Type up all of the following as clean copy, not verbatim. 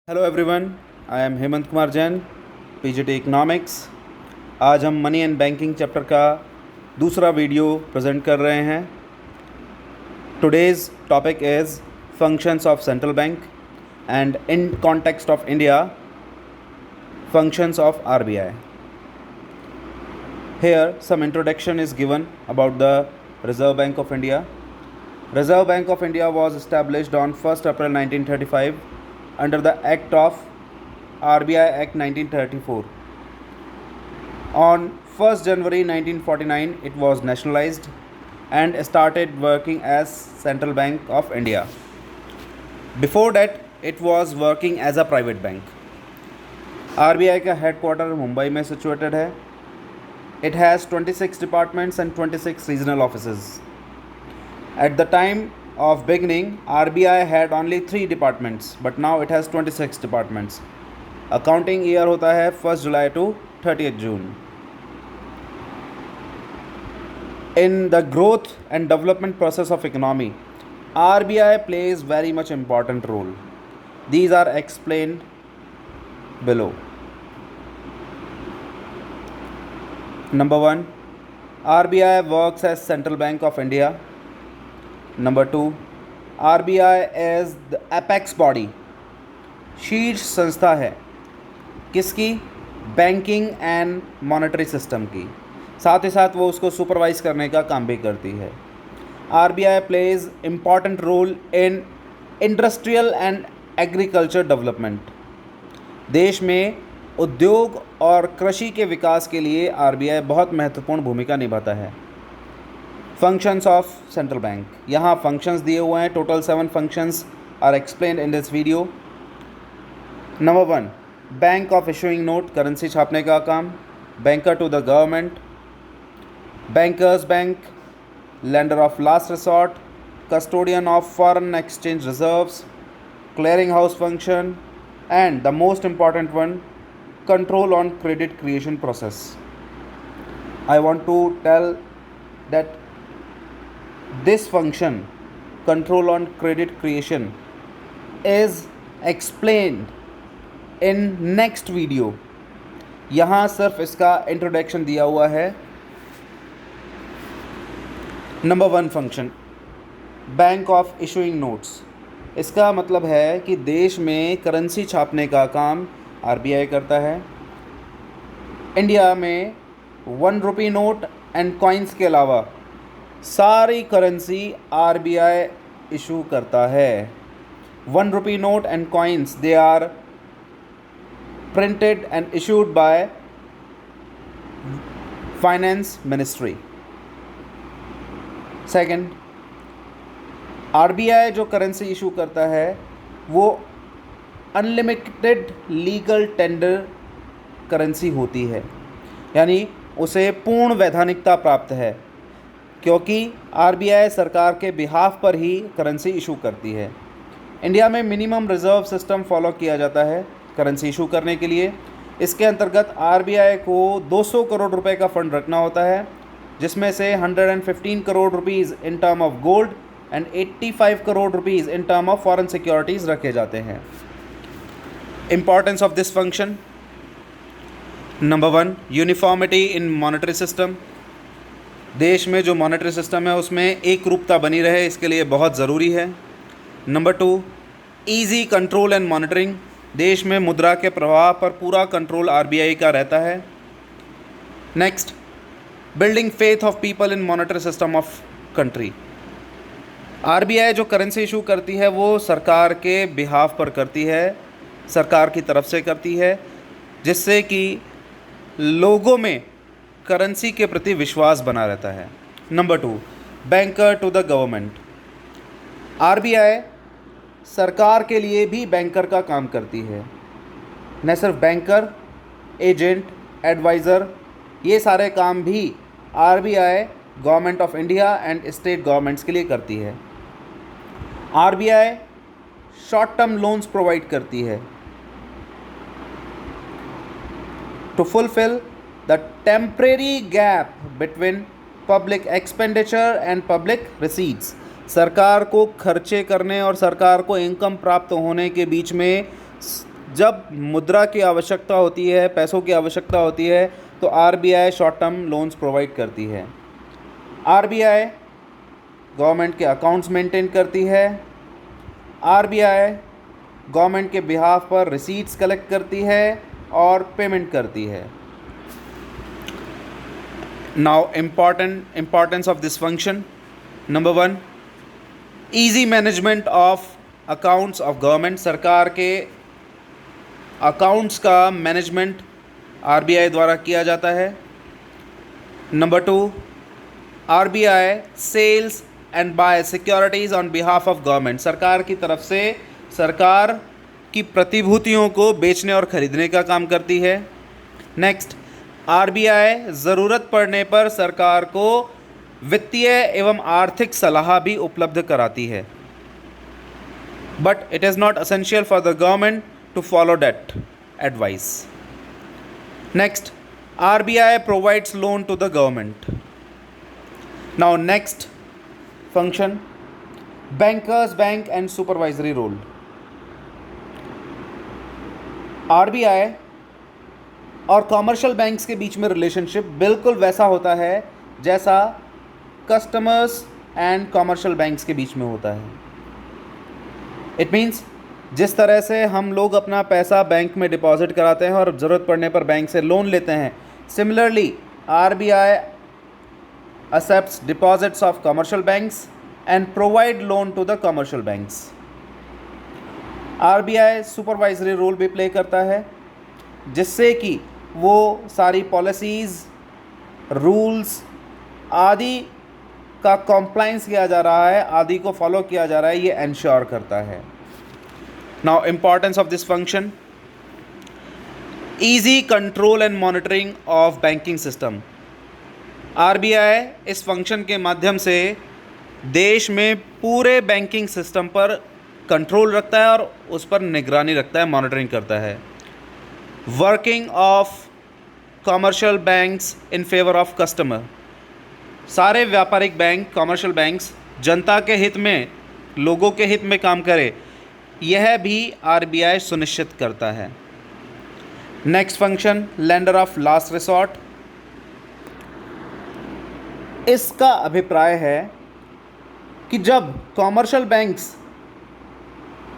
Hello everyone, I am Hemant Kumar Jain, PGT economics. आज हम money and banking chapter का दूसरा वीडियो प्रेजेंट कर रहे हैं। Today's topic is functions of central bank and in context of India functions of RBI. Here some introduction is given about the Reserve Bank of India. Reserve Bank of India was established on 1st April 1935 under the Act of RBI Act 1934. On 1st January 1949 it was nationalized and started working as Central Bank of India. Before that it was working as a private bank. RBI का headquarter Mumbai में situated है. It has 26 departments and 26 regional offices. At the time of beginning, RBI had only 3 departments, but now it has 26 departments. Accounting year होता है 1st July to 30th June. In the growth and development process of economy, RBI plays very much important role. These are explained below. Number 1, RBI works as Central Bank of India. Number 2, RBI is the apex body. शीर्ष संस्था है किसकी? Banking and monetary system की. साथ ही साथ वो उसको supervise करने का काम भी करती है. RBI plays important role in industrial and agriculture development. देश में उद्योग और कृषि के विकास के लिए आरबीआई बहुत महत्वपूर्ण भूमिका निभाता है. फंक्शंस ऑफ सेंट्रल बैंक, यहाँ फंक्शंस दिए हुए हैं. Total 7 functions are explained in this video. Number 1, bank of issuing note, currency छापने का काम. Banker to the government, bankers bank, lender of last resort, custodian of foreign exchange reserves, clearing house function, and the most important one, control on credit creation process. I want to tell that this function, control on credit creation, is explained in next video. यहाँ सिर्फ इसका introduction दिया हुआ है. Number 1 function, bank of issuing notes. इसका मतलब है कि देश में करेंसी छापने का काम आरबीआई करता है. इंडिया में 1 रुपी नोट एंड कॉइन्स के अलावा सारी करेंसी आरबीआई इशू करता है. 1 rupee note and coins, they are printed and issued by finance ministry. Second, RBI जो करेंसी इशू करता है वो अनलिमिटेड लीगल टेंडर करेंसी होती है, यानी उसे पूर्ण वैधानिकता प्राप्त है, क्योंकि आरबीआई सरकार के बिहाफ पर ही करेंसी इशू करती है. इंडिया में मिनिमम रिजर्व सिस्टम फॉलो किया जाता है करेंसी इशू करने के लिए. इसके अंतर्गत आरबीआई को 200 करोड़ रुपए का फंड रखना होता है, जिसमें से 115 crore rupees in term of gold and 85 crore rupees in term of foreign securities रखे जाते हैं. Importance of this function. Number 1, uniformity in monetary system. देश में जो मॉनेटरी सिस्टम है उसमें एक रूपता बनी रहे, इसके लिए बहुत ज़रूरी है. Number 2, easy control and monitoring. देश में मुद्रा के प्रवाह पर पूरा कंट्रोल आरबीआई का रहता है. Next, building faith of people in monetary system of country. RBI जो करेंसी इशू करती है वो सरकार के बिहाफ पर करती है, सरकार की तरफ से करती है, जिससे कि लोगों में करेंसी के प्रति विश्वास बना रहता है. Number 2, banker to the government. RBI सरकार के लिए भी बैंकर का काम करती है. न सिर्फ बैंकर, एजेंट, एडवाइज़र, ये सारे काम भी RBI government of India and state governments के लिए करती है. RBI short term loans provide करती है to fulfill the temporary gap between public expenditure and public receipts. सरकार को खर्चे करने और सरकार को इनकम प्राप्त होने के बीच में जब मुद्रा की आवश्यकता होती है, पैसों की आवश्यकता होती है, तो RBI short term loans provide करती है। आरबीआई गवर्नमेंट के अकाउंट्स मेंटेन करती है। आरबीआई गवर्नमेंट के बिहाफ पर रिसीट्स कलेक्ट करती है और पेमेंट करती है। Now importance of this function. Number 1, easy management of accounts of government. सरकार के अकाउंट्स का मैनेजमेंट आरबीआई द्वारा किया जाता है। Number 2, RBI sells and buy securities on behalf of government. सरकार की तरफ से सरकार की प्रतिभूतियों को बेचने और ख़रीदने का काम करती है। नेक्स्ट, आरबीआई ज़रूरत पड़ने पर सरकार को वित्तीय एवं आर्थिक सलाह भी उपलब्ध कराती है। But it is not essential for the government to follow that advice. Next, RBI provides loan to the government. Now next function, bankers bank and supervisory role. RBI और कॉमर्शियल बैंक्स के बीच में रिलेशनशिप बिल्कुल वैसा होता है जैसा customers and commercial banks के बीच में होता है। इट मीन्स जिस तरह से हम लोग अपना पैसा बैंक में डिपॉजिट कराते हैं और ज़रूरत पड़ने पर बैंक से लोन लेते हैं, similarly RBI accepts deposits of commercial banks and provide loan to the commercial banks. RBI supervisory role भी प्ले करता है जिससे कि वो सारी पॉलिसीज़, रूल्स आदि का कंप्लाइंस किया जा रहा है, आदि को फॉलो किया जा रहा है, ये इंश्योर करता है। Now importance of this function, easy control and monitoring of banking system. RBI इस फंक्शन के माध्यम से देश में पूरे बैंकिंग सिस्टम पर कंट्रोल रखता है और उस पर निगरानी रखता है, मॉनिटरिंग करता है। Working of commercial banks in favour of customer. सारे व्यापारिक बैंक, कॉमर्शियल बैंक्स जनता के हित में, लोगों के हित में काम करे, यह भी आरबीआई सुनिश्चित करता है। Next function, lender of last resort. इसका अभिप्राय है कि जब कॉमर्शियल बैंक्स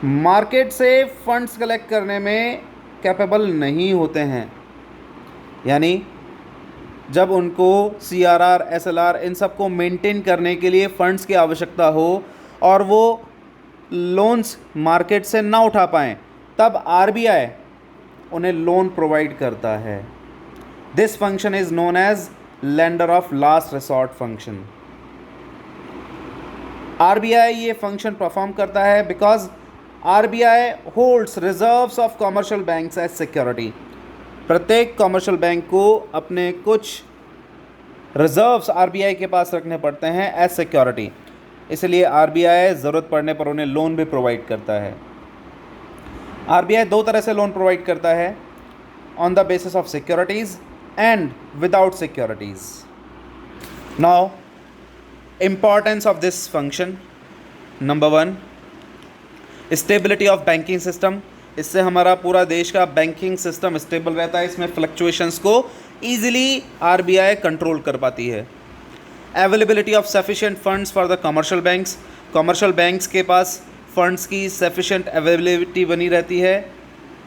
मार्केट से फंड्स कलेक्ट करने में कैपेबल नहीं होते हैं, यानी जब उनको सीआरआर, एसएलआर इन सब को मेंटेन करने के लिए फ़ंड्स की आवश्यकता हो और वो लोन्स मार्केट से ना उठा पाएँ, तब आरबीआई उन्हें लोन प्रोवाइड करता है। This function is known as lender of last resort function. RBI ये फंक्शन परफॉर्म करता है because RBI holds reserves of commercial banks as security. प्रत्येक कॉमर्शियल बैंक को अपने कुछ रिजर्व्स आरबीआई के पास रखने पड़ते हैं एज सिक्योरिटी, इसलिए आरबीआई ज़रूरत पड़ने पर उन्हें लोन भी प्रोवाइड करता है। आरबीआई दो तरह से लोन प्रोवाइड करता है, on the basis of securities and without securities. Now, importance of this function. Number 1, stability of banking system. इससे हमारा पूरा देश का बैंकिंग सिस्टम स्टेबल रहता है, इसमें फ्लक्चुएशंस को ईजिली आरबीआई कंट्रोल कर पाती है। Availability of sufficient funds for the commercial banks. Commercial banks के पास फंड्स की सफिशिएंट अवेलेबिलिटी बनी रहती है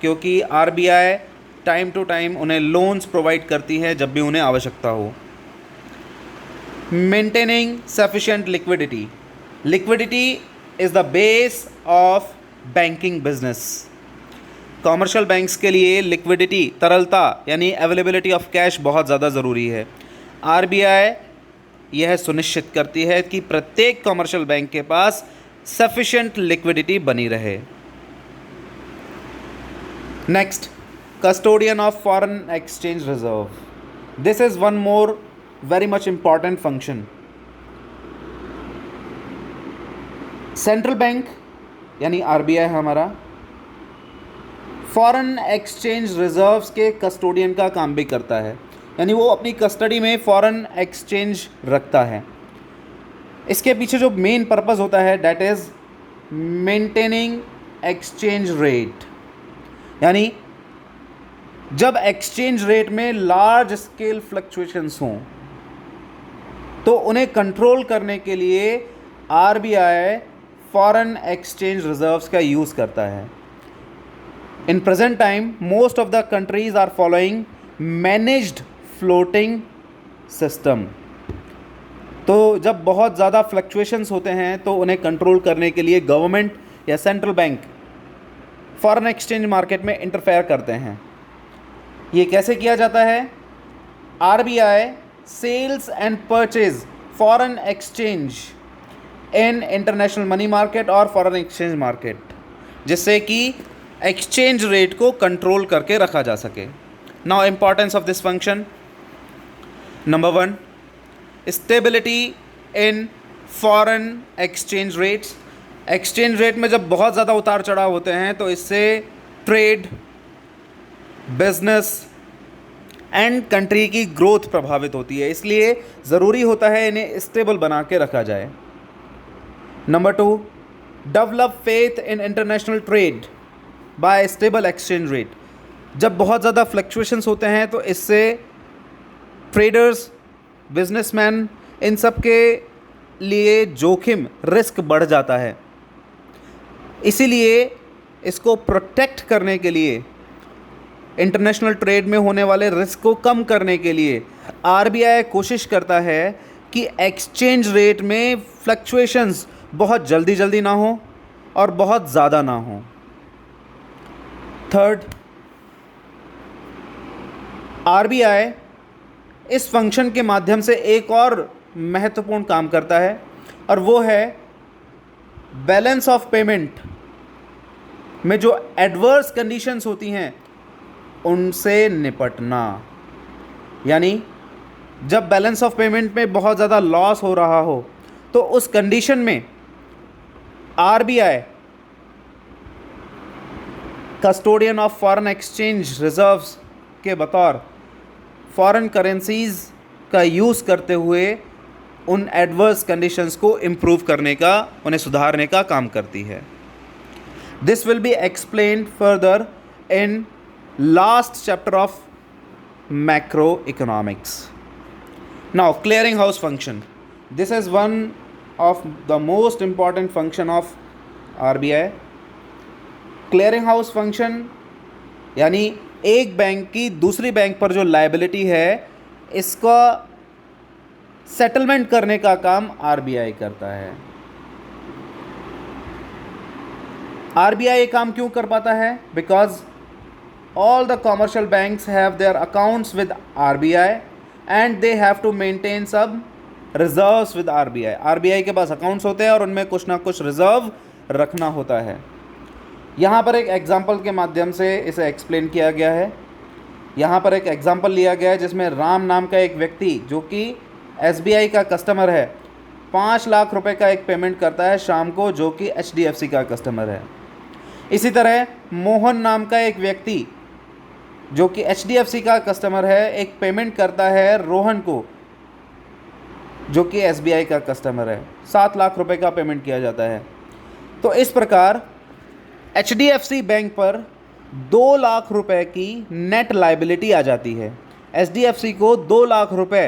क्योंकि आरबीआई टाइम टू टाइम उन्हें लोन्स प्रोवाइड करती है जब भी उन्हें आवश्यकता हो। Maintaining sufficient liquidity. Liquidity is the base of banking business. Commercial banks के लिए लिक्विडिटी, तरलता यानी अवेलेबिलिटी ऑफ कैश बहुत ज़्यादा ज़रूरी है। आरबीआई यह सुनिश्चित करती है कि प्रत्येक कॉमर्शियल बैंक के पास सफिशिएंट लिक्विडिटी बनी रहे। Next, custodian of foreign exchange reserve. This is one more very much important function. Central bank यानी आरबीआई हमारा फॉरेन एक्सचेंज रिजर्व्स के कस्टोडियन का काम भी करता है, यानी वो अपनी कस्टडी में फॉरेन एक्सचेंज रखता है। इसके पीछे जो मेन पर्पस होता है, that is maintaining exchange rate. यानी जब एक्सचेंज रेट में लार्ज स्केल फ्लक्चुएशंस हों तो उन्हें कंट्रोल करने के लिए आरबीआई फॉरेन एक्सचेंज रिजर्व्स का यूज़ करता है। In present time most of the countries are following managed floating system. तो जब बहुत ज़्यादा फ्लक्चुएशंस होते हैं तो उन्हें कंट्रोल करने के लिए गवर्नमेंट या central bank foreign exchange market में इंटरफेयर करते हैं। ये कैसे किया जाता है? RBI sells and purchase foreign exchange in international money market और फॉरेन एक्सचेंज मार्केट, जिससे कि एक्सचेंज रेट को कंट्रोल करके रखा जा सके। Now importance of this function, number 1, stability in foreign exchange rates. Exchange rate में जब बहुत ज़्यादा उतार चढ़ाव होते हैं तो इससे ट्रेड, बिजनेस एंड कंट्री की ग्रोथ प्रभावित होती है, इसलिए ज़रूरी होता है इन्हें स्टेबल बना के रखा जाए। Number 2, develop faith in international trade by stable exchange rate. जब बहुत ज़्यादा फ्लक्चुएशंस होते हैं तो इससे ट्रेडर्स, बिजनेसमैन, इन सब के लिए जोखिम, रिस्क बढ़ जाता है। इसीलिए इसको प्रोटेक्ट करने के लिए, इंटरनेशनल ट्रेड में होने वाले रिस्क को कम करने के लिए आरबीआई कोशिश करता है कि एक्सचेंज रेट में फ्लक्चुएशंस बहुत जल्दी ना हो और बहुत ज़्यादा ना हो। थर्ड, आरबीआई इस फंक्शन के माध्यम से एक और महत्वपूर्ण काम करता है और वो है बैलेंस ऑफ पेमेंट में जो एडवर्स कंडीशंस होती हैं उनसे निपटना। यानी जब बैलेंस ऑफ पेमेंट में बहुत ज़्यादा लॉस हो रहा हो तो उस कंडीशन में RBI custodian of foreign exchange reserves के बतौर फॉरेन करेंसीज का यूज़ करते हुए उन एडवर्स कंडीशंस को इम्प्रूव करने का, उन्हें सुधारने का काम करती है। This will be explained further in last chapter of macro economics. Now clearing house function, this is one of the most important function of RBI. Clearing house function यानी एक बैंक की दूसरी बैंक पर जो लायबिलिटी है इसका settlement करने का काम आरबीआई करता है। आरबीआई ये काम क्यों कर पाता है? Because all the commercial banks have their accounts with RBI and they have to maintain सब रिजर्व्स विद आरबीआई। आरबीआई के पास अकाउंट्स होते हैं और उनमें कुछ ना कुछ रिजर्व रखना होता है। यहाँ पर एक एग्जाम्पल के माध्यम से इसे एक्सप्लेन किया गया है। यहाँ पर एक एग्जाम्पल लिया गया है जिसमें राम नाम का एक व्यक्ति जो कि एसबीआई का कस्टमर है 5 लाख रुपए का एक पेमेंट करता है शाम को, जो कि एचडीएफसी का कस्टमर है। इसी तरह मोहन नाम का एक व्यक्ति जो कि एचडीएफसी का कस्टमर है एक पेमेंट करता है रोहन को जो कि एसबीआई का कस्टमर है। 7 लाख रुपए का पेमेंट किया जाता है। तो इस प्रकार एचडीएफसी बैंक पर 2 लाख रुपए की नेट लायबिलिटी आ जाती है। एचडीएफसी को 2 लाख रुपए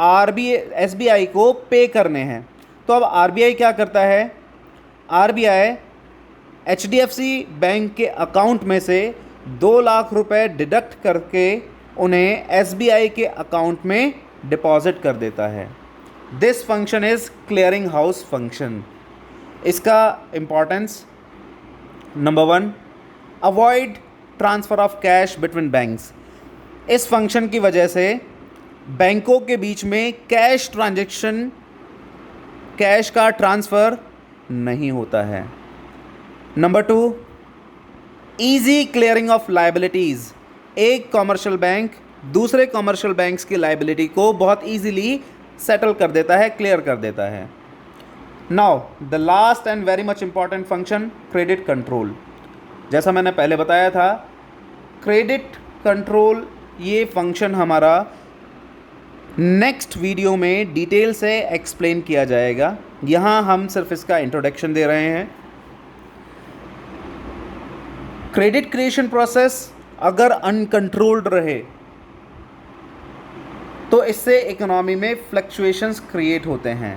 एसबीआई को पे करने हैं। तो अब आरबीआई क्या करता है? आरबीआई एचडीएफसी बैंक के अकाउंट में से 2 लाख रुपए डिडक्ट करके उन्हें एसबीआई के अकाउंट में डिपॉजिट कर देता है। This function is clearing house function. इसका importance, number 1, avoid transfer of cash between banks. इस फंक्शन की वजह से बैंकों के बीच में कैश का ट्रांसफ़र नहीं होता है। Number 2, easy clearing of liabilities. एक कॉमर्शियल बैंक दूसरे कॉमर्शियल बैंक्स की लायबिलिटी को बहुत ईजीली सेटल कर देता है, क्लियर कर देता है। Now the last and very much important function, credit control. जैसा मैंने पहले बताया था, क्रेडिट कंट्रोल ये फंक्शन हमारा नेक्स्ट वीडियो में डिटेल से एक्सप्लेन किया जाएगा। यहाँ हम सिर्फ इसका इंट्रोडक्शन दे रहे हैं। क्रेडिट क्रिएशन प्रोसेस अगर अनकंट्रोल्ड रहे तो इससे इकोनॉमी में फ्लक्चुएशंस क्रिएट होते हैं,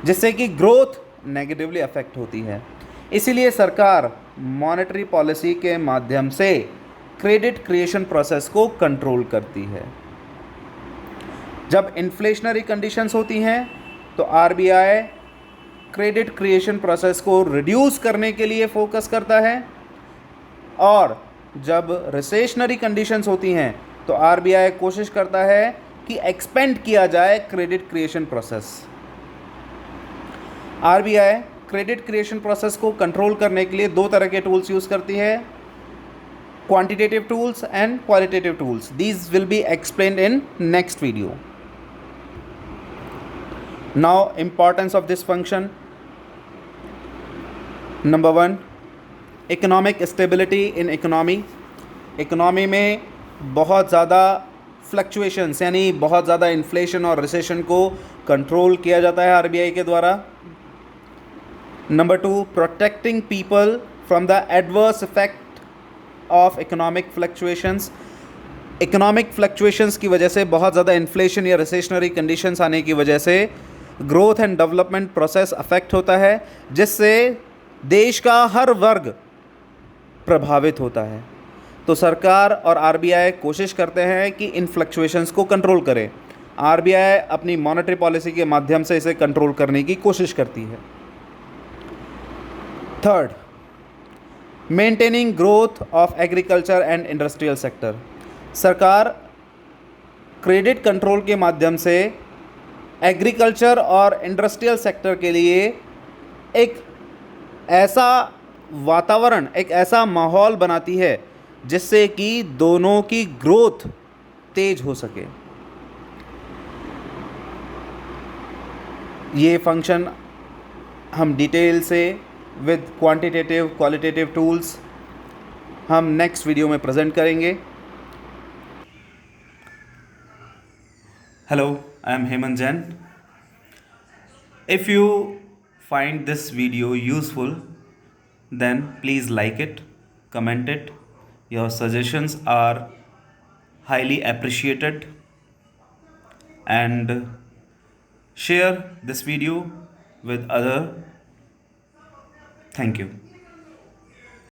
जिससे कि ग्रोथ नेगेटिवली अफेक्ट होती है। इसीलिए सरकार मॉनेटरी पॉलिसी के माध्यम से क्रेडिट क्रिएशन प्रोसेस को कंट्रोल करती है। जब इन्फ्लेशनरी कंडीशंस होती हैं तो आरबीआई क्रेडिट क्रिएशन प्रोसेस को रिड्यूस करने के लिए फोकस करता है, और जब रिसेशनरी कंडीशंस होती हैं तो आरबीआई कोशिश करता है कि एक्सपेंड किया जाए credit creation process. RBI credit creation process को कंट्रोल करने के लिए दो तरह के टूल्स यूज़ करती है, quantitative tools and qualitative tools. These will be explained in next video. Now importance of this function. Number 1, economic stability in economy. Economy में बहुत ज़्यादा फ्लक्चुएशंस यानी बहुत ज़्यादा इन्फ्लेशन और रिसेशन को कंट्रोल किया जाता है आरबीआई के द्वारा। Number 2, protecting people from the adverse effect of economic fluctuations. Economic fluctuations की वजह से, बहुत ज़्यादा इन्फ्लेशन या रिसेशनरी कंडीशंस आने की वजह से growth and development process affect होता है, जिससे देश का हर वर्ग प्रभावित होता है। तो सरकार और आरबीआई कोशिश करते हैं कि इन फ्लक्चुएशंस को कंट्रोल करें। आरबीआई अपनी मॉनेटरी पॉलिसी के माध्यम से इसे कंट्रोल करने की कोशिश करती है। Third, maintaining growth of agriculture and industrial sector. सरकार क्रेडिट कंट्रोल के माध्यम से एग्रीकल्चर और इंडस्ट्रियल सेक्टर के लिए एक ऐसा वातावरण, एक ऐसा माहौल बनाती है जिससे कि दोनों की ग्रोथ तेज हो सके। ये फंक्शन हम डिटेल से विद क्वांटिटेटिव क्वालिटेटिव टूल्स हम नेक्स्ट वीडियो में प्रेजेंट करेंगे। Hello, I am Hemant Jain. If you find this video useful, then please like it, comment it. Your suggestions are highly appreciated, and share this video with other. Thank you.